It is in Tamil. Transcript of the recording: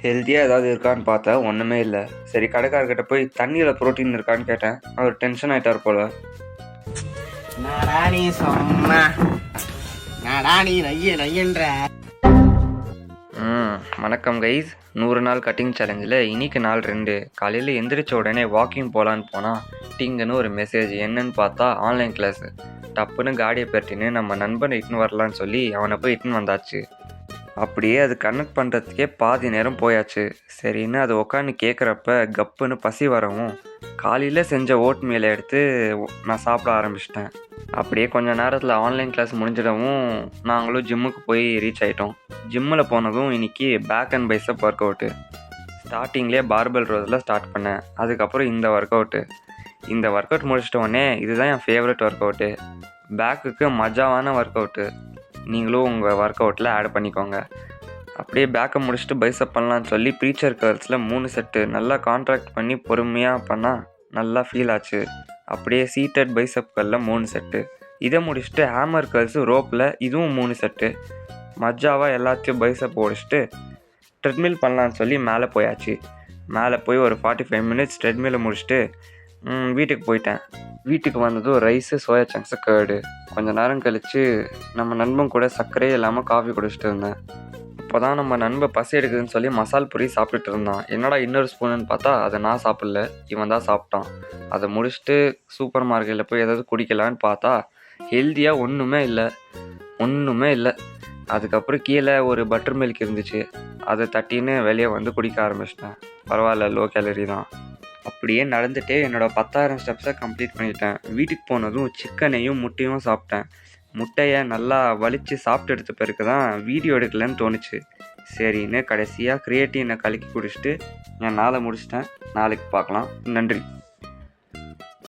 ஹெல்த்தியாக ஏதாவது இருக்கான்னு பார்த்தேன், ஒன்றுமே இல்லை. சரி கடைக்காரர்கிட்ட போய் தண்ணியில் ப்ரோட்டீன் இருக்கான்னு கேட்டேன். அவர் டென்ஷன் ஆகிட்டார் போல். நாடா நீ சொன்னா நாடா நீ நையன்ற. வணக்கம் கைஸ். 100 நாள் கட்டிங் சேலஞ்சில் இன்னைக்கு நாள் 2. காலையில் எந்திரிச்ச உடனே வாக்கிங் போகலான்னு போனால் டிங்குன்னு ஒரு மெசேஜ். என்னன்னு பார்த்தா ஆன்லைன் கிளாஸு. டப்புன்னு காடியை பெட்டின்னு நம்ம நண்பனை இட்டுன்னு வரலான்னு சொல்லி அவனை போய் இட்டுன்னு வந்தாச்சு. அப்படியே அது கனெக்ட் பண்ணுறதுக்கே பாதி நேரம் போயாச்சு. சரின்னு அது உட்காந்து கேட்குறப்ப கப்புன்னு பசி வரவும் காலையில் செஞ்ச ஓட் மீலை எடுத்து நான் சாப்பிட ஆரம்பிச்சிட்டேன். அப்படியே கொஞ்சம் நேரத்தில் ஆன்லைன் கிளாஸ் முடிஞ்சிடவும் நாங்களும் ஜிம்முக்கு போய் ரீச் ஆகிட்டோம். ஜிம்மில் போனதும் இன்றைக்கி back and biceps workout. ஸ்டார்டிங்லேயே பார்பல் ரோஸில் ஸ்டார்ட் பண்ணேன். அதுக்கப்புறம் இந்த ஒர்க் அவுட்டு. இந்த ஒர்க் அவுட் முடிச்சிட்ட உடனே இதுதான் என் ஃபேவரட் ஒர்க் அவுட்டு. பேக்குக்கு மஜாவான ஒர்க் அவுட்டு. நீங்களும் உங்கள் ஒர்க் அவுட்டில் ஆட் பண்ணிக்கோங்க. அப்படியே பேக்கை முடிச்சுட்டு பைசப் பண்ணலான்னு சொல்லி ப்ரீச்சர் கர்ல்ஸில் 3 செட்டு நல்லா கான்ட்ராக்ட் பண்ணி பொறுமையாக பண்ணால் நல்லா ஃபீல் ஆச்சு. அப்படியே சீட்டட் பைசப் கர்லில் 3 செட்டு. இதை முடிச்சுட்டு ஹேமர் கர்ல்ஸு ரோப்பில் இதுவும் 3 செட்டு. மஜாவாக எல்லாத்தையும் பைசப் ஓடிச்சிட்டு ட்ரெட்மில் பண்ணலான்னு சொல்லி மேலே போயாச்சு. மேலே போய் ஒரு 45 மினிட்ஸ் ட்ரெட்மில்லை முடிச்சுட்டு வீட்டுக்கு போயிட்டேன். வீட்டுக்கு வந்ததும் ரைஸு, சோயா சங்க்ஸு, கேர்டு. கொஞ்சம் நேரம் கழித்து நம்ம நண்பன் கூட சர்க்கரையே இல்லாமல் காஃபி குடிச்சிட்டு இருந்தேன். இப்போ தான் நம்ம நண்பன் பசி எடுக்குதுன்னு சொல்லி மசால் பூரி சாப்பிட்டுட்டு இருந்தான். என்னடா இன்னொரு ஸ்பூனுன்னு பார்த்தா அதை நான் சாப்பிடல, இவன் தான் சாப்பிட்டான். அதை முடிச்சுட்டு சூப்பர் மார்க்கெட்டில் போய் ஏதாவது குடிக்கலான்னு பார்த்தா ஹெல்த்தியாக ஒன்றுமே இல்லை. அதுக்கப்புறம் கீழே ஒரு பட்டர் மில்க் இருந்துச்சு. அதை தட்டின்னு வெளியே வந்து குடிக்க ஆரம்பிச்சிட்டேன். பரவாயில்ல, லோ கேலரி தான். அப்படியே நடந்துகிட்டே என்னோடய 10,000 ஸ்டெப்ஸை கம்ப்ளீட் பண்ணிட்டேன். வீட்டுக்கு போனதும் சிக்கனையும் முட்டையும் சாப்பிட்டேன். முட்டையை நல்லா வலித்து சாப்பிட்டு எடுத்த பிறகு தான் வீடியோ எடுக்கலன்னு தோணுச்சு. சரின்னு கடைசியாக கிரியேட்டினை கலக்கி குடிச்சிட்டு என் நாளை முடிச்சிட்டேன். நாளைக்கு பார்க்கலாம். நன்றி.